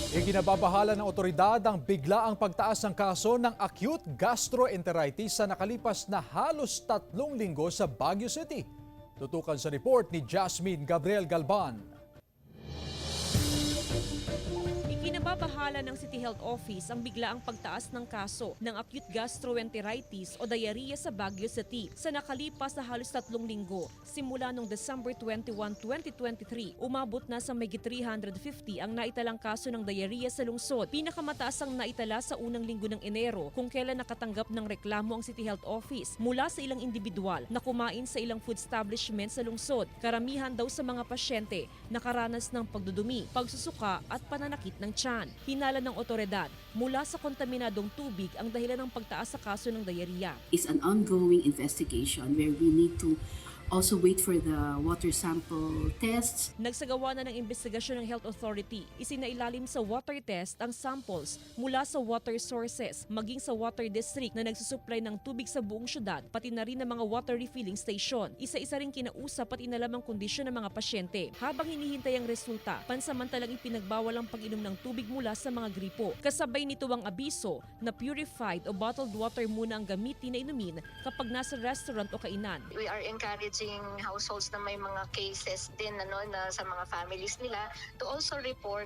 Ikinababahala ng otoridad ang biglaang pagtaas ng kaso ng acute gastroenteritis sa nakalipas na halos 3 linggo sa Baguio City. Tutukan sa report ni Jasmine Gabriel Galban. Ikinababahala ng City Health Office ang biglaang pagtaas ng kaso ng acute gastroenteritis o diarrhea sa Baguio City sa nakalipas na halos 3 linggo. Simula noong December 21, 2023, umabot na sa mahigit 350 ang naitalang kaso ng diarrhea sa lungsod. Pinakamataas ang naitala sa unang linggo ng Enero kung kailan nakatanggap ng reklamo ang City Health Office mula sa ilang individual na kumain sa ilang food establishment sa lungsod. Karamihan daw sa mga pasyente nakaranas ng pagdudumi, pagsusuka at pananakit ng tiyan. Hinala ng otoridad, mula sa kontaminadong tubig ang dahilan ng pagtaas sa kaso ng diarrhea. Is an ongoing investigation where we need to also wait for the water sample tests. Nagsagawa na ng investigasyon ng Health Authority. Isinailalim sa water test ang samples mula sa water sources, maging sa water district na nagsusupply ng tubig sa buong syudad, pati na rin ng mga water refilling station. Isa-isa rin kinausap at inalam ang kondisyon ng mga pasyente. Habang hinihintay ang resulta, pansamantalang ipinagbawal ang pag-inom ng tubig mula sa mga gripo. Kasabay nito ang abiso na purified o bottled water muna ang gamitin na inumin kapag nasa restaurant o kainan. We are encouraging households na may mga cases din na sa mga families nila to also report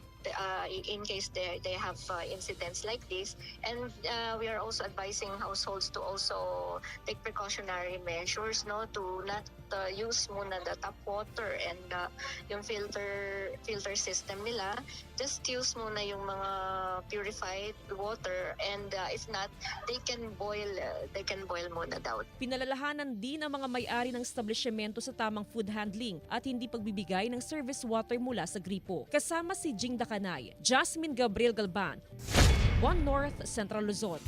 in case they have incidents like this, and we are also advising households to also take precautionary measures to not use muna the tap water and yung filter system nila. Just use muna yung mga purified water, and if not, they can boil muna daw. Pinalalahanan din ang mga may-ari ng establishmento sa tamang food handling at hindi pagbibigay ng service water mula sa gripo. Kasama si Jing Dakanay, Jasmine Gabriel Galban, One North Central Luzon.